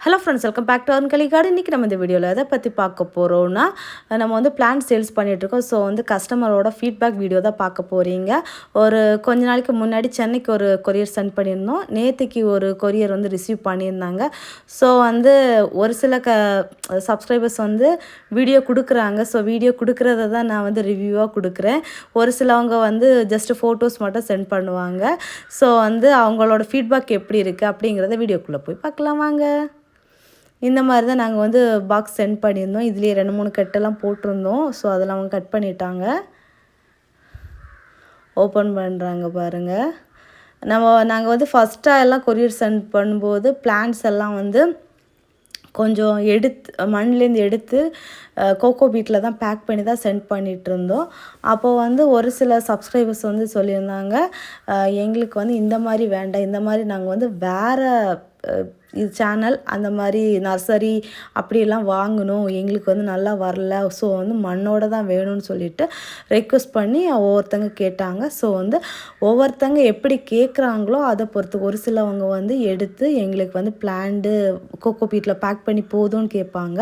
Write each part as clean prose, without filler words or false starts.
Hello friends, welcome back to Arunkali Garden. இன்றைக்கி நம்ம இந்த வீடியோவில் எதை பற்றி பார்க்க போகிறோன்னா, நம்ம வந்து பிளான்ட் சேல்ஸ் பண்ணிகிட்ருக்கோம். ஸோ வந்து கஸ்டமரோட ஃபீட்பேக் வீடியோ தான் பார்க்க போகிறீங்க. ஒரு கொஞ்ச நாளைக்கு முன்னாடி சென்னைக்கு ஒரு கொரியர் சென்ட் பண்ணியிருந்தோம். நேற்றுக்கு ஒரு கொரியர் வந்து ரிசீவ் பண்ணியிருந்தாங்க. ஸோ வந்து ஒரு சில சப்ஸ்கிரைபர்ஸ் வந்து வீடியோ கொடுக்குறாங்க. ஸோ வீடியோ கொடுக்குறத தான் நான் வந்து ரிவ்யூவாக கொடுக்குறேன். ஒரு சிலவங்க வந்து ஜஸ்ட்டு ஃபோட்டோஸ் மட்டும் சென்ட் பண்ணுவாங்க. ஸோ வந்து அவங்களோட ஃபீட்பேக் எப்படி இருக்குது அப்படிங்கிறத வீடியோக்குள்ளே போய் பார்க்கலாம் வாங்க. இந்த மாதிரி தான் நாங்கள் வந்து பாக்ஸ் சென்ட் பண்ணியிருந்தோம். இதுலேயே 2-3 கட்டெல்லாம் போட்டிருந்தோம். ஸோ அதெல்லாம் அவங்க கட் பண்ணிட்டாங்க. ஓப்பன் பண்ணுறாங்க பாருங்கள். நாங்கள் வந்து ஃபஸ்ட்டாக எல்லாம் கொரியர் சென்ட் பண்ணும்போது பிளான்ட்ஸ் எல்லாம் வந்து கொஞ்சம் மண்ணிலேருந்து எடுத்து கோகோ பீட்டில் தான் பேக் பண்ணி தான் சென்ட் பண்ணிகிட்டு இருந்தோம். அப்போது வந்து ஒரு சில சப்ஸ்கிரைபர்ஸ் வந்து சொல்லியிருந்தாங்க, எங்களுக்கு வந்து இந்த மாதிரி வேண்டாம், இந்த மாதிரி நாங்கள் வந்து வேறு இது சேனல் அந்த மாதிரி நர்சரி அப்படியெல்லாம் வாங்கணும், எங்களுக்கு வந்து நல்லா வரல, ஸோ வந்து மண்ணோடு தான் வேணும்னு சொல்லிட்டு ரெக்வஸ்ட் பண்ணி ஒவ்வொருத்தங்க கேட்டாங்க. ஸோ வந்து ஒவ்வொருத்தங்க எப்படி கேட்குறாங்களோ அதை பொறுத்து ஒரு சிலவங்க வந்து எடுத்து எங்களுக்கு வந்து பிளான்டு கோகோ பீட்டில் பேக் பண்ணி போதும்னு கேட்பாங்க.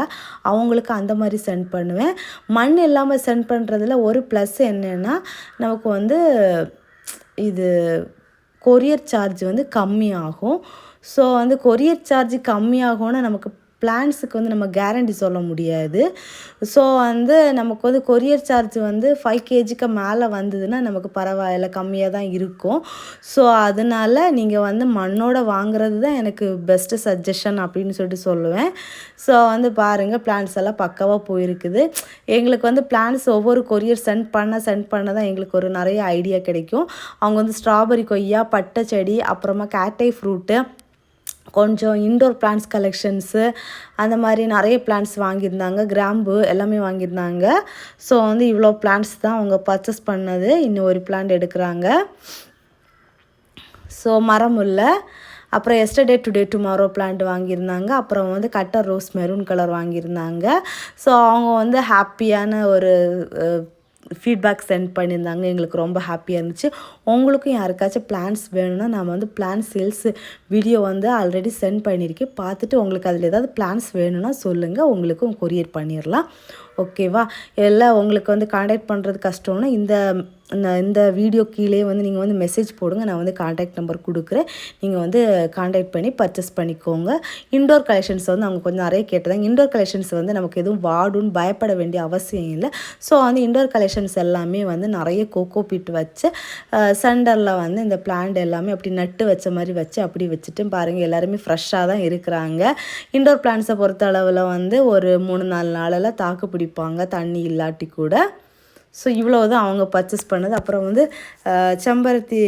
அவங்களுக்கு அந்த மாதிரி சென்ட் பண்ணுவேன். மண் இல்லாமல் சென்ட் பண்ணுறதுல ஒரு ப்ளஸ் என்னென்னா, நமக்கு வந்து இது கொரியர் சார்ஜ் வந்து கம்மியாகும். ஸோ வந்து கொரியர் சார்ஜ் கம்மியாகும்னா நமக்கு பிளான்ஸுக்கு வந்து நம்ம கேரண்டி சொல்ல முடியாது. ஸோ வந்து நமக்கு வந்து கொரியர் சார்ஜ் வந்து 5 kgக்கு மேலே வந்ததுன்னா நமக்கு பரவாயில்ல, கம்மியாக தான் இருக்கும். ஸோ அதனால் நீங்கள் வந்து மண்ணோட வாங்குறது தான் எனக்கு பெஸ்ட்டு சஜஷன் அப்படின்னு சொல்லிட்டு சொல்லுவேன். ஸோ வந்து பாருங்கள், பிளான்ஸ் எல்லாம் பக்காவாக போயிருக்குது. எங்களுக்கு வந்து பிளான்ஸ் ஒவ்வொரு கொரியர் சென்ட் பண்ண தான் எங்களுக்கு ஒரு நிறைய ஐடியா கிடைக்கும். அவங்க வந்து ஸ்ட்ராபெரி, கொய்யா, பட்டை செடி, அப்புறமா கேட்டை ஃப்ரூட்டு, கொஞ்சம் இன்டோர் பிளான்ட்ஸ் கலெக்ஷன்ஸு, அந்த மாதிரி நிறைய பிளான்ட்ஸ் வாங்கியிருந்தாங்க. கிராம்பு எல்லாமே வாங்கியிருந்தாங்க. ஸோ வந்து இவ்வளோ பிளான்ட்ஸ் தான் அவங்க பர்ச்சேஸ் பண்ணது. இன்னும் ஒரு பிளான்ட் எடுக்கிறாங்க. ஸோ மரமுல்லை, அப்புறம் எஸ்டர்டே டுடே டுமாரோ பிளான்ட் வாங்கியிருந்தாங்க. அப்புறம் வந்து கட்டர் ரோஸ் மெரூன் கலர் வாங்கியிருந்தாங்க. ஸோ அவங்க வந்து ஹாப்பியான ஒரு ஃபீட்பேக் சென்ட் பண்ணியிருந்தாங்க. எங்களுக்கு ரொம்ப ஹாப்பியாக இருந்துச்சு. உங்களுக்கும் யாருக்காச்சும் பிளான்ஸ் வேணும்னா நான் வந்து பிளான் சேல்ஸ் வீடியோ வந்து ஆல்ரெடி சென்ட் பண்ணியிருக்கேன். பார்த்துட்டு உங்களுக்கு அதில் ஏதாவது பிளான்ஸ் வேணும்னா சொல்லுங்கள், உங்களுக்கும் கொரியர் பண்ணிடலாம். ஓகேவா? எல்லாம் உங்களுக்கு வந்து காண்டாக்ட் பண்ணுறது கஷ்டம்னா இந்த வீடியோ கீழே வந்து நீங்கள் வந்து மெசேஜ் போடுங்க. நான் வந்து காண்டாக்ட் நம்பர் கொடுக்குறேன். நீங்கள் வந்து காண்டாக்ட் பண்ணி பர்ச்சேஸ் பண்ணிக்கோங்க. இன்டோர் கலெக்ஷன்ஸ் வந்து அவங்க கொஞ்சம் நிறைய கேட்டதாங்க. இன்டோர் கலெக்ஷன்ஸ் வந்து நமக்கு எதுவும் வாடுன்னு பயப்பட வேண்டிய அவசியம் இல்லை. ஸோ வந்து இன்டோர் கலெக்ஷன்ஸ் எல்லாமே வந்து நிறைய கோகோ பீட் வச்சு சென்டரில் வந்து இந்த பிளான்ட் எல்லாமே அப்படி நட்டு வச்ச மாதிரி வச்சு அப்படி வச்சுட்டு பாருங்கள், எல்லாருமே ஃப்ரெஷ்ஷாக தான் இருக்கிறாங்க. இன்டோர் பிளான்ட்ஸை பொறுத்த அளவில் வந்து ஒரு 3-4 நாளில் தாக்கு பிடிப்பாங்க, தண்ணி இல்லாட்டி கூட. ஸோ இவ்வளோ தான் அவங்க பர்ச்சேஸ் பண்ணது. அப்புறம் வந்து செம்பருத்தி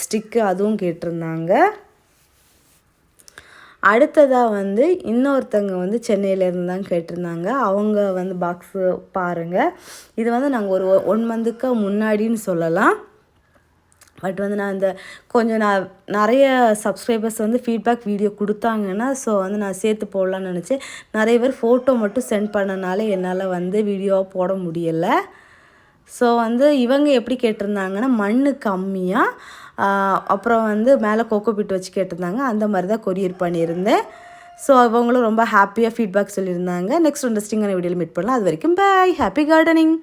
ஸ்டிக்கு அதுவும் கேட்டிருந்தாங்க. அடுத்ததாக வந்து இன்னொருத்தங்க வந்து சென்னையிலேருந்து தான் கேட்டிருந்தாங்க. அவங்க வந்து பாக்ஸு பாருங்கள். இது வந்து நாங்கள் ஒரு 1 மந்த்துக்கு முன்னாடின்னு சொல்லலாம். பட் வந்து நான் கொஞ்சம் நிறைய சப்ஸ்கிரைபர்ஸ் வந்து ஃபீட்பேக் வீடியோ கொடுத்தாங்கன்னா, ஸோ வந்து நான் சேர்த்து போடலான்னு நினச்சேன். நிறைய பேர் ஃபோட்டோ மட்டும் சென்ட் பண்ணனால என்னால் வந்து வீடியோவாக போட முடியலை. ஸோ வந்து இவங்க எப்படி கேட்டிருந்தாங்கன்னா, மண் கம்மியாக, அப்புறம் வந்து மேலே கோகோ பீட் வச்சு கேட்டிருந்தாங்க. அந்த மாதிரி தான் கொரியர் பண்ணியிருந்தேன். ஸோ அவங்களும் ரொம்ப ஹாப்பியாக ஃபீட்பேக் சொல்லியிருந்தாங்க. நெக்ஸ்ட் இன்ட்ரெஸ்டிங்கான வீடியோவில் மீட் பண்ணலாம். அது வரைக்கும் பாய், ஹாப்பி கார்டனிங்.